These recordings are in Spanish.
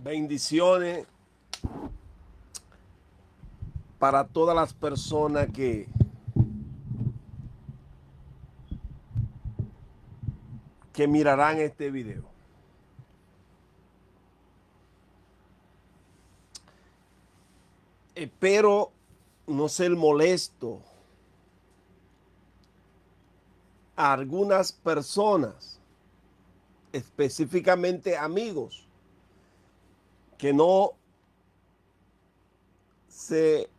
Bendiciones para todas las personas que mirarán este video. Espero no ser molesto a algunas personas, específicamente amigos, que no se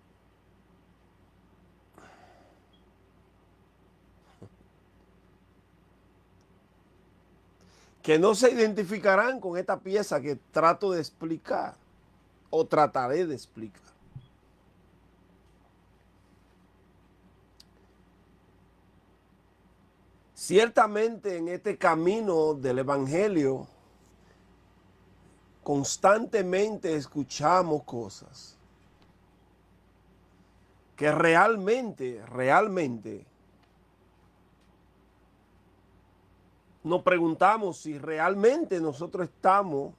identificarán con esta pieza que trato de explicar o trataré de explicar. Ciertamente en este camino del Evangelio constantemente escuchamos cosas que realmente nos preguntamos si realmente nosotros estamos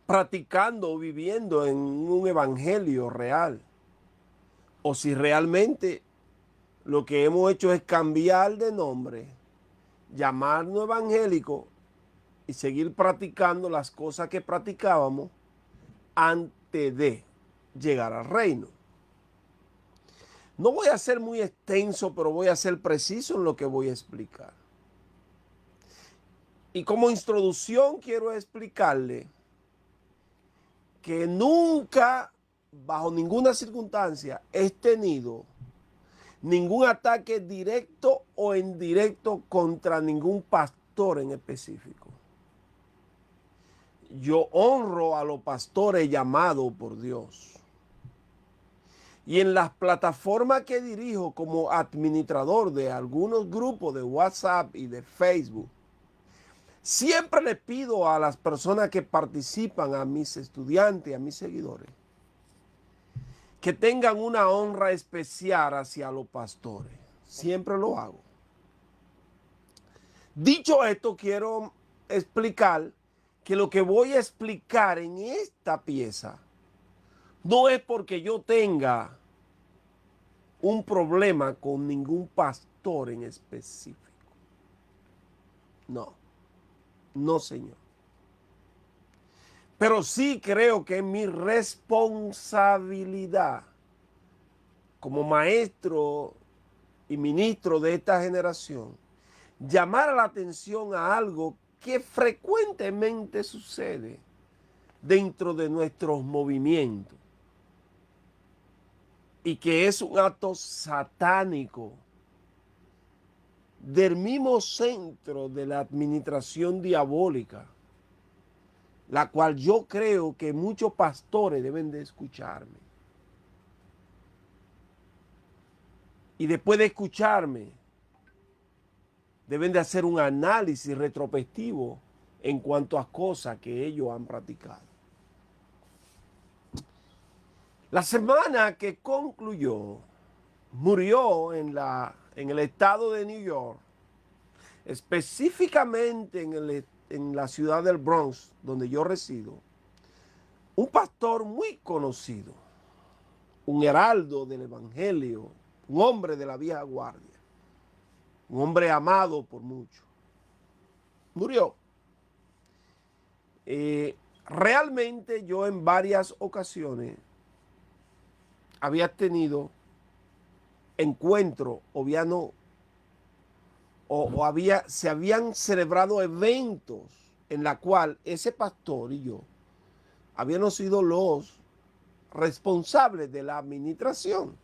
practicando o viviendo en un evangelio real, o si realmente lo que hemos hecho es cambiar de nombre, llamarnos evangélicos y seguir practicando las cosas que practicábamos antes de llegar al reino. No voy a ser muy extenso, pero voy a ser preciso en lo que voy a explicar. Y como introducción quiero explicarle que nunca, bajo ninguna circunstancia, he tenido ningún ataque directo o indirecto contra ningún pastor en específico. Yo honro a los pastores llamados por Dios. Y en las plataformas que dirijo como administrador de algunos grupos de WhatsApp y de Facebook, siempre le pido a las personas que participan, a mis estudiantes, a mis seguidores, que tengan una honra especial hacia los pastores. Siempre lo hago. Dicho esto, quiero explicar que lo que voy a explicar en esta pieza no es porque yo tenga un problema con ningún pastor en específico. No, señor. Pero sí creo que es mi responsabilidad como maestro y ministro de esta generación llamar la atención a algo que frecuentemente sucede dentro de nuestros movimientos y que es un acto satánico del mismo centro de la administración diabólica, la cual yo creo que muchos pastores deben de escucharme. Y después de escucharme, deben de hacer un análisis retrospectivo en cuanto a cosas que ellos han practicado. La semana que concluyó, murió en el estado de New York, específicamente en la ciudad del Bronx, donde yo resido, un pastor muy conocido, un heraldo del evangelio, un hombre de la vieja guardia, un hombre amado por muchos. Murió. Realmente yo en varias ocasiones había tenido encuentros se habían celebrado eventos en la cual ese pastor y yo habíamos sido los responsables de la administración.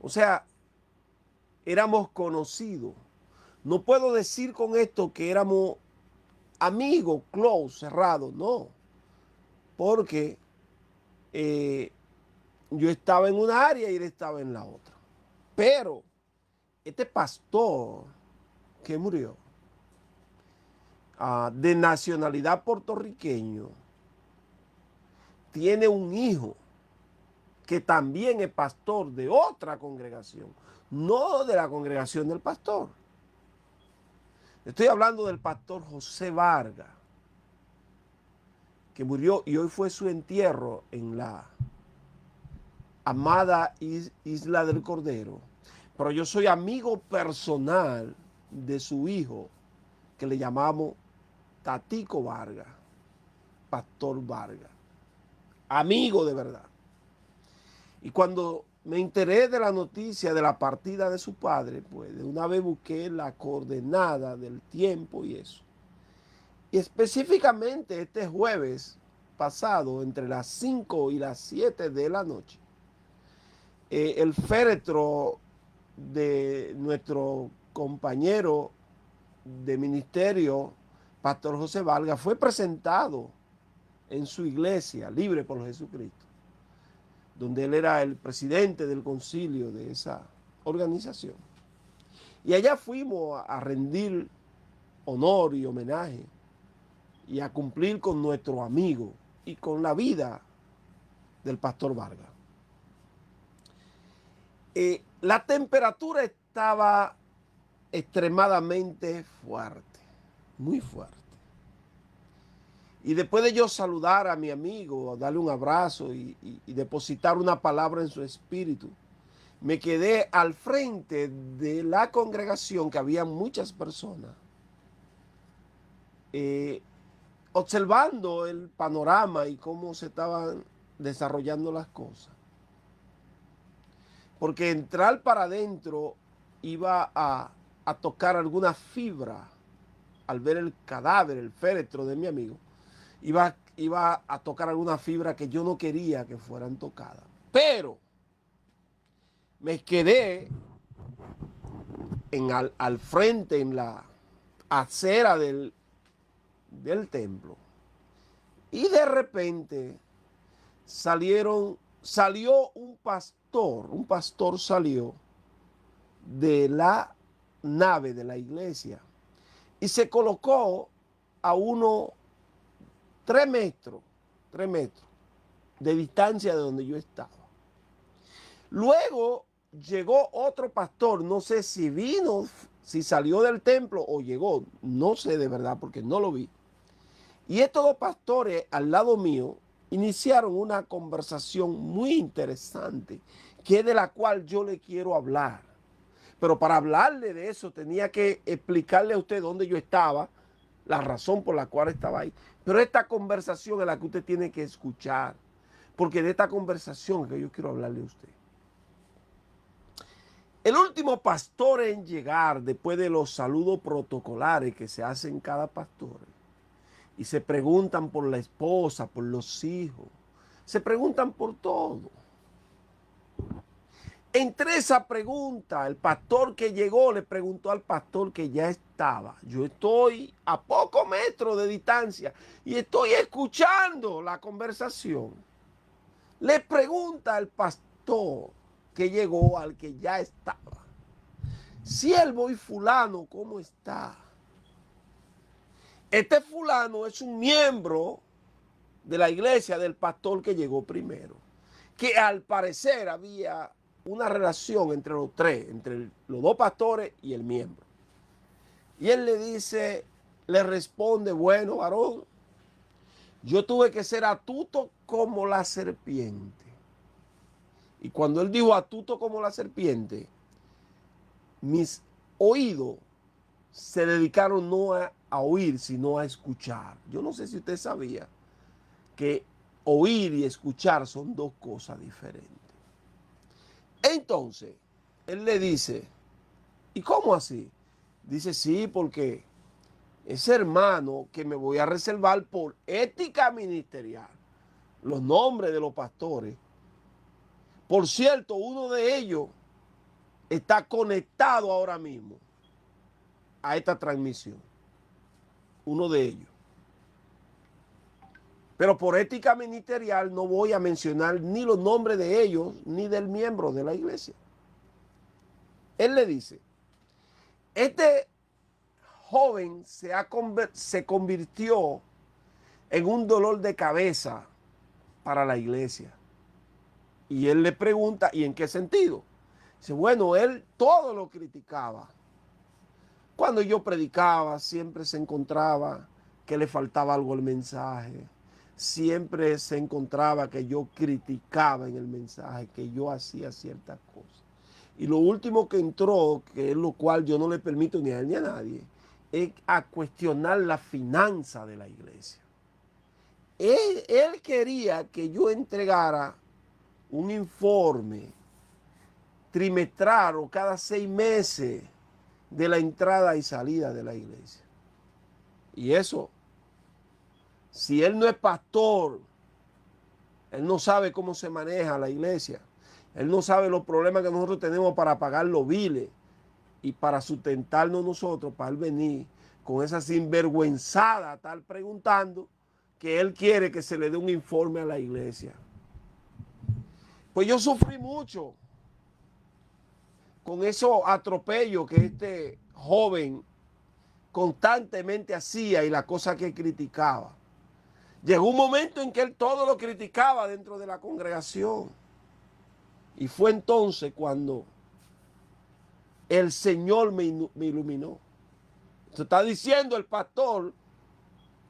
O sea, éramos conocidos. No puedo decir con esto que éramos amigos, close, cerrados, no. Porque yo estaba en una área y él estaba en la otra. Pero este pastor que murió, de nacionalidad puertorriqueño, tiene un hijo que también es pastor de otra congregación, no de la congregación del pastor. Estoy hablando del pastor José Vargas, que murió y hoy fue su entierro en la amada Isla del Cordero. Pero yo soy amigo personal de su hijo, que le llamamos Tatico Vargas, Pastor Vargas. Amigo de verdad. Y cuando me enteré de la noticia de la partida de su padre, pues de una vez busqué la coordenada del tiempo y eso. Y específicamente este jueves pasado, entre las 5 y las 7 de la noche, el féretro de nuestro compañero de ministerio, Pastor José Vargas, fue presentado en su iglesia, Libre por Jesucristo, donde él era el presidente del concilio de esa organización. Y allá fuimos a rendir honor y homenaje y a cumplir con nuestro amigo y con la vida del pastor Vargas. La temperatura estaba extremadamente fuerte, muy fuerte. Y después de yo saludar a mi amigo, darle un abrazo y depositar una palabra en su espíritu, me quedé al frente de la congregación, que había muchas personas, observando el panorama y cómo se estaban desarrollando las cosas. Porque entrar para adentro iba a tocar alguna fibra al ver el cadáver, el féretro de mi amigo. Iba a tocar alguna fibra que yo no quería que fueran tocadas. Pero me quedé al frente, en la acera del templo. Y de repente salió un pastor salió de la nave de la iglesia y se colocó a 3 metros de distancia de donde yo estaba. Luego llegó otro pastor, no sé si vino, si salió del templo o llegó, no sé de verdad porque no lo vi. Y estos 2 pastores al lado mío iniciaron una conversación muy interesante, que es de la cual yo le quiero hablar. Pero para hablarle de eso tenía que explicarle a usted dónde yo estaba, la razón por la cual estaba ahí. Pero esta conversación es la que usted tiene que escuchar, porque de esta conversación es que yo quiero hablarle a usted. El último pastor en llegar, después de los saludos protocolares que se hacen cada pastor, y se preguntan por la esposa, por los hijos, se preguntan por todo. Entre esa pregunta, el pastor que llegó le preguntó al pastor que ya estaba. Yo estoy a pocos metros de distancia y estoy escuchando la conversación. Le pregunta al pastor que llegó al que ya estaba: siervo y fulano, ¿cómo está? Este fulano es un miembro de la iglesia del pastor que llegó primero, que al parecer había una relación entre los 3, entre los 2 pastores y el miembro. Y él le responde: bueno, varón, yo tuve que ser astuto como la serpiente. Y cuando él dijo astuto como la serpiente, mis oídos se dedicaron no a oír, sino a escuchar. Yo no sé si usted sabía que oír y escuchar son 2 cosas diferentes. Entonces, él le dice: ¿y cómo así? Dice: sí, porque ese hermano que me voy a reservar por ética ministerial, los nombres de los pastores. Por cierto, uno de ellos está conectado ahora mismo a esta transmisión. Uno de ellos. Pero por ética ministerial no voy a mencionar ni los nombres de ellos ni del miembro de la iglesia. Él le dice: este joven se convirtió en un dolor de cabeza para la iglesia. Y él le pregunta: ¿y en qué sentido? Dice: bueno, él todo lo criticaba. Cuando yo predicaba, siempre se encontraba que le faltaba algo al mensaje. Siempre se encontraba que yo criticaba en el mensaje, que yo hacía ciertas cosas. Y lo último que entró, que es lo cual yo no le permito ni a él ni a nadie, es a cuestionar la finanza de la iglesia. Él quería que yo entregara un informe trimestral o cada 6 meses de la entrada y salida de la iglesia. Y eso, si él no es pastor, él no sabe cómo se maneja la iglesia. Él no sabe los problemas que nosotros tenemos para pagar los biles y para sustentarnos nosotros, para él venir con esa sinvergüenzada, estar preguntando que él quiere que se le dé un informe a la iglesia. Pues yo sufrí mucho con esos atropellos que este joven constantemente hacía y la cosa que criticaba. Llegó un momento en que él todo lo criticaba dentro de la congregación. Y fue entonces cuando el Señor me iluminó. Se está diciendo el pastor,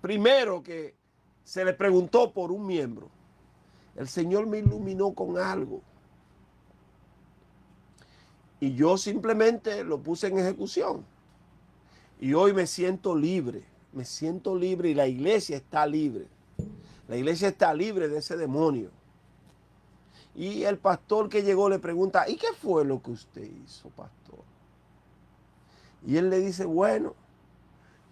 primero que se le preguntó por un miembro. El Señor me iluminó con algo. Y yo simplemente lo puse en ejecución. Y hoy me siento libre y la iglesia está libre. La iglesia está libre de ese demonio. Y el pastor que llegó le pregunta, ¿y qué fue lo que usted hizo, pastor? Y él le dice, bueno,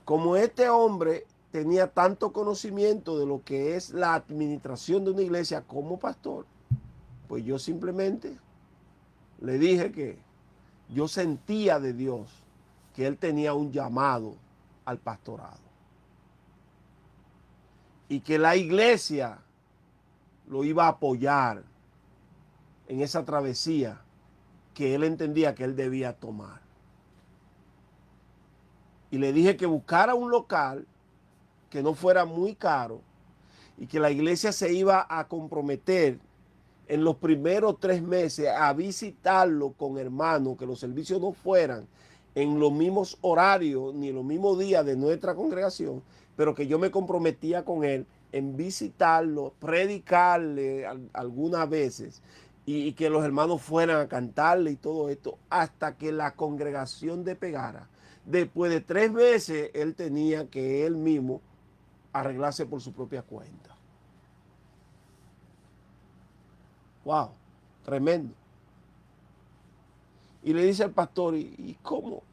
como este hombre tenía tanto conocimiento de lo que es la administración de una iglesia como pastor, pues yo simplemente le dije que yo sentía de Dios que él tenía un llamado al pastorado. Y que la iglesia lo iba a apoyar en esa travesía que él entendía que él debía tomar. Y le dije que buscara un local que no fuera muy caro y que la iglesia se iba a comprometer en los primeros 3 meses a visitarlo con hermanos, que los servicios no fueran en los mismos horarios ni en los mismos días de nuestra congregación, pero que yo me comprometía con él en visitarlo, predicarle algunas veces y que los hermanos fueran a cantarle y todo esto hasta que la congregación despegara. Después de 3 meses él tenía que él mismo arreglarse por su propia cuenta. Wow, tremendo. Y le dice al pastor, ¿y cómo?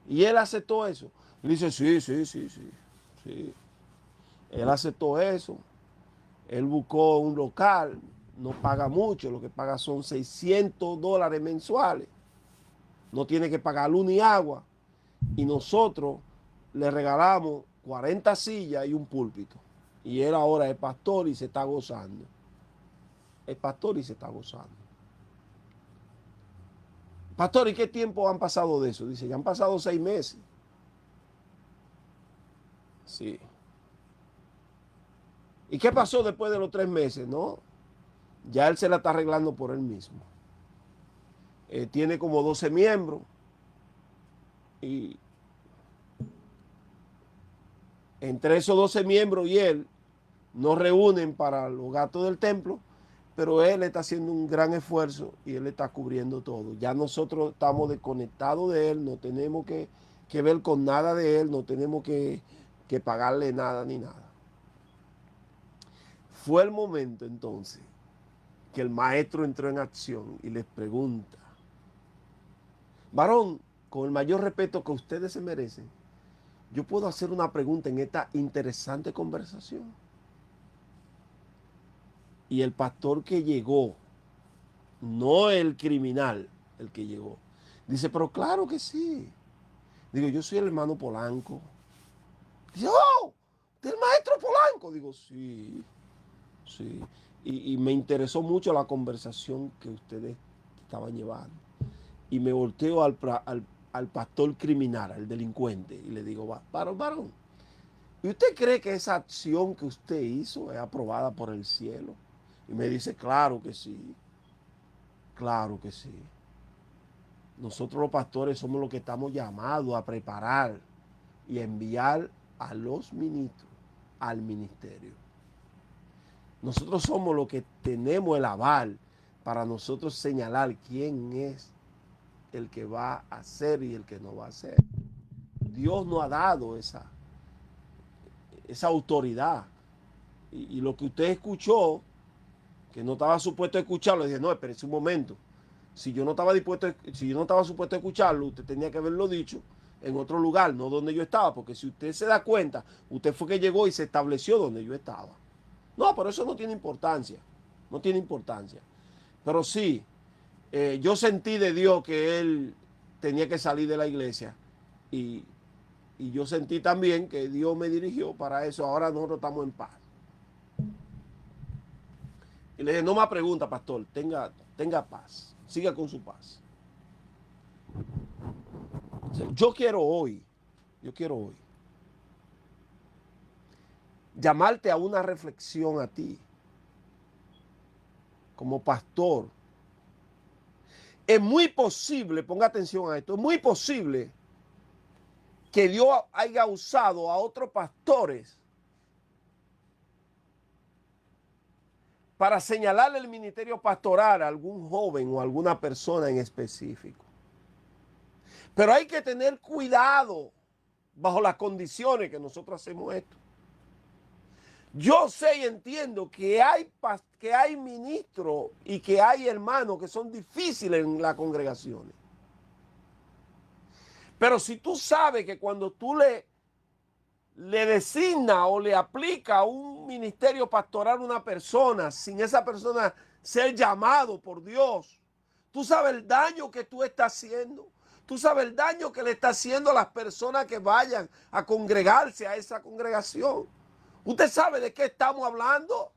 Y él aceptó eso. Y dice, sí. Él aceptó eso. Él buscó un local, no paga mucho, lo que paga son $600 mensuales. No tiene que pagar luz ni agua. Y nosotros le regalamos 40 sillas y un púlpito. Y él ahora es pastor y se está gozando. Es pastor y se está gozando. Pastor, ¿y qué tiempo han pasado de eso? Dice, ya han pasado 6 meses. Sí. ¿Y qué pasó después de los 3 meses? No, ya él se la está arreglando por él mismo. Tiene como 12 miembros y entre esos 12 miembros y él nos reúnen para los gastos del templo, pero él está haciendo un gran esfuerzo y él está cubriendo todo. Ya nosotros estamos desconectados de él, no tenemos que ver con nada de él, no tenemos que pagarle nada ni nada. Fue el momento entonces que el maestro entró en acción y les pregunta, varón, con el mayor respeto que ustedes se merecen, yo puedo hacer una pregunta en esta interesante conversación. Y el pastor que llegó, no el criminal, el que llegó, dice, pero claro que sí. Digo, yo soy el hermano Polanco. Dice, oh, ¿del maestro Polanco? Digo, sí. Y me interesó mucho la conversación que ustedes estaban llevando. Y me volteo al pastor criminal, al delincuente, y le digo, varón, ¿y usted cree que esa acción que usted hizo es aprobada por el cielo? Y me dice, claro que sí. Nosotros los pastores somos los que estamos llamados a preparar y a enviar a los ministros al ministerio. Nosotros somos los que tenemos el aval para nosotros señalar quién es el que va a hacer y el que no va a hacer. Dios nos ha dado esa autoridad. Y lo que usted escuchó, que no estaba supuesto a escucharlo, dije, no, espérese un momento. Si yo no estaba supuesto a escucharlo, usted tenía que haberlo dicho en otro lugar, no donde yo estaba, porque si usted se da cuenta, usted fue que llegó y se estableció donde yo estaba. No, pero eso no tiene importancia, no tiene importancia. Pero sí, yo sentí de Dios que él tenía que salir de la iglesia y yo sentí también que Dios me dirigió para eso. Ahora nosotros estamos en paz. Y le dije, no más pregunta, pastor, tenga paz, siga con su paz. Yo quiero hoy llamarte a una reflexión a ti, como pastor. Es muy posible, ponga atención a esto, es muy posible que Dios haya usado a otros pastores para señalarle el ministerio pastoral a algún joven o a alguna persona en específico. Pero hay que tener cuidado bajo las condiciones que nosotros hacemos esto. Yo sé y entiendo que hay ministros y que hay hermanos que son difíciles en las congregaciones. Pero si tú sabes que cuando tú le designa o le aplica un ministerio pastoral a una persona, sin esa persona ser llamado por Dios, tú sabes el daño que tú estás haciendo. Tú sabes el daño que le está haciendo a las personas que vayan a congregarse a esa congregación. ¿Usted sabe de qué estamos hablando?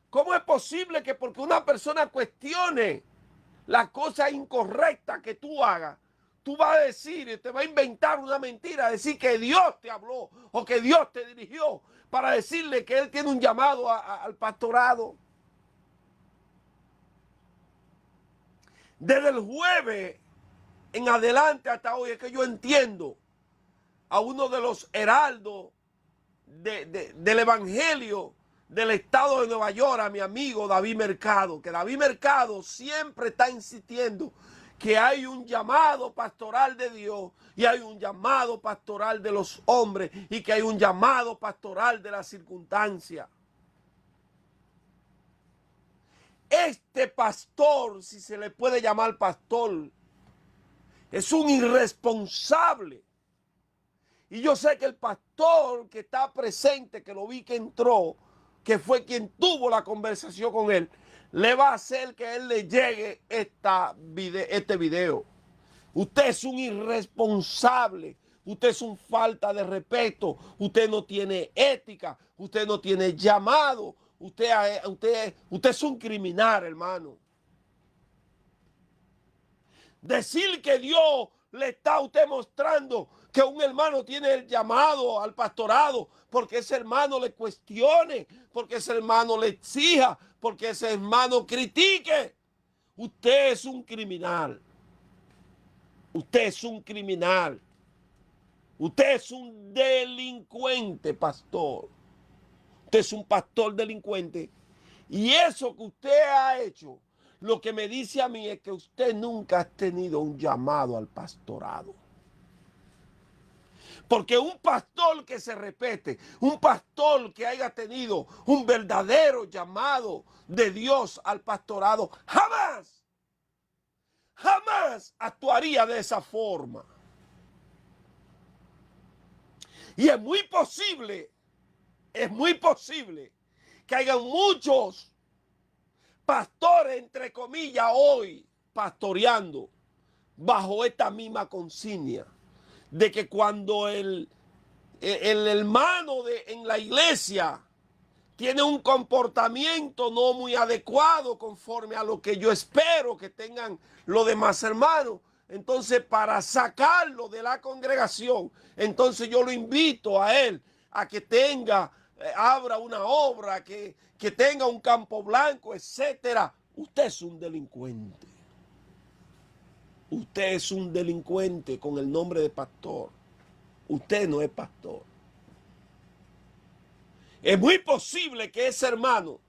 ¿Cómo es posible que porque una persona cuestione las cosas incorrectas que tú hagas, tú vas a decir, te va a inventar una mentira, decir que Dios te habló o que Dios te dirigió para decirle que Él tiene un llamado al pastorado? Desde el jueves en adelante hasta hoy es que yo entiendo a uno de los heraldos del Evangelio del estado de Nueva York, a mi amigo David Mercado, que David Mercado siempre está insistiendo que hay un llamado pastoral de Dios y hay un llamado pastoral de los hombres y que hay un llamado pastoral de las circunstancias. Este pastor, si se le puede llamar pastor, es un irresponsable. Y yo sé que el pastor que está presente, que lo vi que entró, que fue quien tuvo la conversación con él, le va a hacer que él le llegue este video. Usted es un irresponsable, usted es un falta de respeto, usted no tiene ética, usted no tiene llamado, usted es un criminal, hermano. Decir que Dios le está a usted mostrando que un hermano tiene el llamado al pastorado porque ese hermano le cuestione, porque ese hermano le exija, porque ese hermano critique. Usted es un criminal. Usted es un criminal. Usted es un delincuente, pastor. Usted es un pastor delincuente. Y eso que usted ha hecho, lo que me dice a mí es que usted nunca ha tenido un llamado al pastorado. Porque un pastor que se respete, un pastor que haya tenido un verdadero llamado de Dios al pastorado, jamás actuaría de esa forma. Y es muy posible que haya muchos pastores, entre comillas, hoy pastoreando bajo esta misma consigna de que cuando el hermano en la iglesia tiene un comportamiento no muy adecuado conforme a lo que yo espero que tengan los demás hermanos, entonces para sacarlo de la congregación, entonces yo lo invito a él a que abra una obra, que tenga un campo blanco, etcétera. Usted es un delincuente. Usted es un delincuente con el nombre de pastor. Usted no es pastor. Es muy posible que ese hermano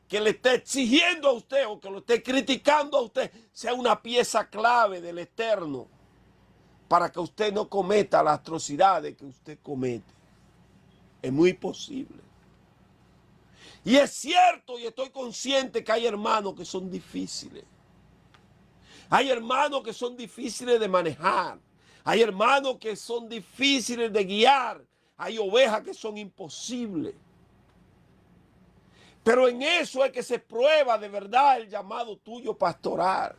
que le esté exigiendo a usted o que lo esté criticando a usted sea una pieza clave del Eterno para que usted no cometa las atrocidades que usted comete. Es muy posible. Y es cierto, y estoy consciente que hay hermanos que son difíciles. Hay hermanos que son difíciles de manejar. Hay hermanos que son difíciles de guiar. Hay ovejas que son imposibles. Pero en eso es que se prueba de verdad el llamado tuyo pastoral.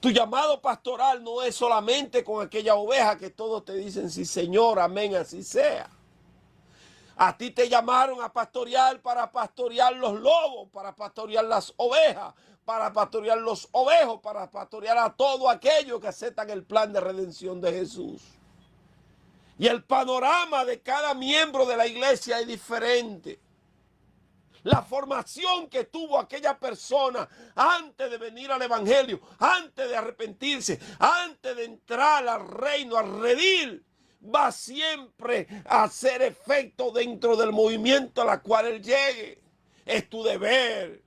Tu llamado pastoral no es solamente con aquella oveja que todos te dicen, sí Señor, amén, así sea. A ti te llamaron a pastorear para pastorear los lobos, para pastorear las ovejas, para pastorear los ovejos, para pastorear a todo aquello que aceptan el plan de redención de Jesús. Y el panorama de cada miembro de la iglesia es diferente. La formación que tuvo aquella persona antes de venir al evangelio, antes de arrepentirse, antes de entrar al reino, al redil, va siempre a hacer efecto dentro del movimiento a la cual él llegue. Es tu deber,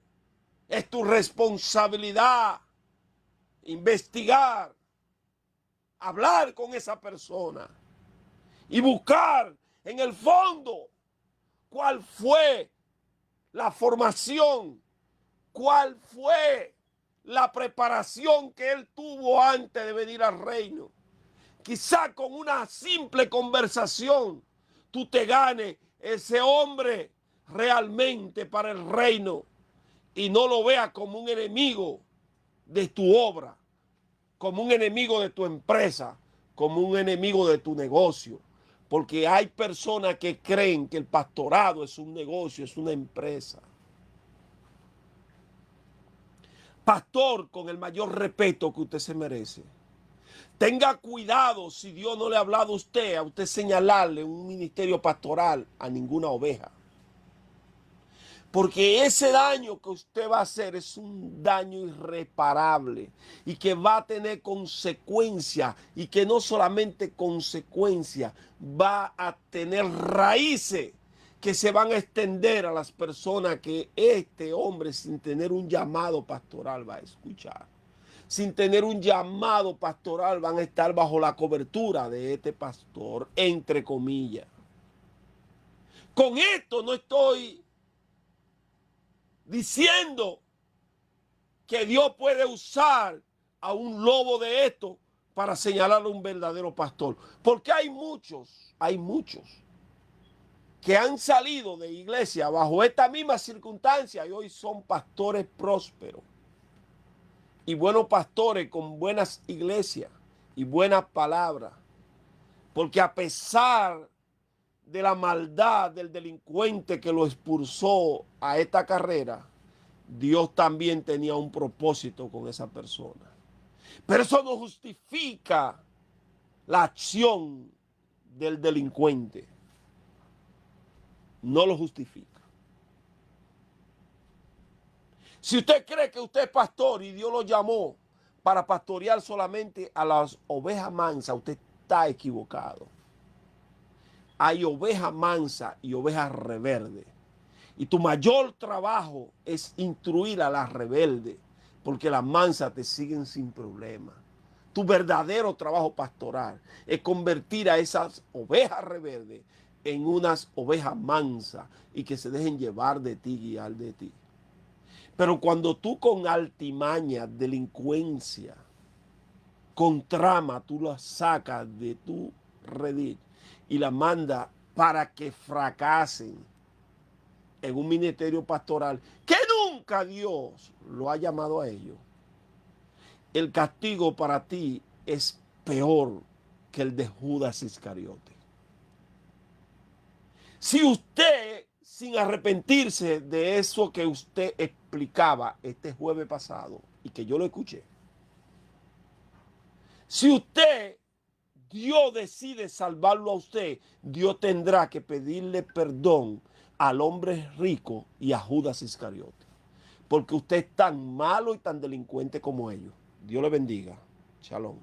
es tu responsabilidad investigar, hablar con esa persona y buscar en el fondo cuál fue la formación, cuál fue la preparación que él tuvo antes de venir al reino. Quizá con una simple conversación tú te ganes ese hombre realmente para el reino y no lo veas como un enemigo de tu obra, como un enemigo de tu empresa, como un enemigo de tu negocio. Porque hay personas que creen que el pastorado es un negocio, es una empresa. Pastor, con el mayor respeto que usted se merece. Tenga cuidado si Dios no le ha hablado a usted señalarle un ministerio pastoral a ninguna oveja. Porque ese daño que usted va a hacer es un daño irreparable y que va a tener consecuencias y que no solamente consecuencias, va a tener raíces que se van a extender a las personas que este hombre sin tener un llamado pastoral va a escuchar. Sin tener un llamado pastoral van a estar bajo la cobertura de este pastor, entre comillas. Con esto no estoy diciendo que Dios puede usar a un lobo de esto para señalar a un verdadero pastor. Porque hay muchos que han salido de iglesia bajo esta misma circunstancia y hoy son pastores prósperos. Y buenos pastores con buenas iglesias y buenas palabras. Porque a pesar de la maldad del delincuente que lo expulsó a esta carrera, Dios también tenía un propósito con esa persona. Pero eso no justifica la acción del delincuente. No lo justifica. Si usted cree que usted es pastor y Dios lo llamó para pastorear solamente a las ovejas mansas, usted está equivocado. Hay ovejas mansas y ovejas rebeldes. Y tu mayor trabajo es instruir a las rebeldes, porque las mansas te siguen sin problema. Tu verdadero trabajo pastoral es convertir a esas ovejas rebeldes en unas ovejas mansas y que se dejen llevar de ti, guiar de ti. Pero cuando tú con altimaña, delincuencia, con trama, tú la sacas de tu redil y la mandas para que fracasen en un ministerio pastoral que nunca Dios lo ha llamado a ellos, el castigo para ti es peor que el de Judas Iscariote. Si usted, sin arrepentirse de eso que usted explicaba este jueves pasado y que yo lo escuché, si usted, Dios decide salvarlo a usted, Dios tendrá que pedirle perdón al hombre rico y a Judas Iscariote. Porque usted es tan malo y tan delincuente como ellos. Dios le bendiga. Shalom.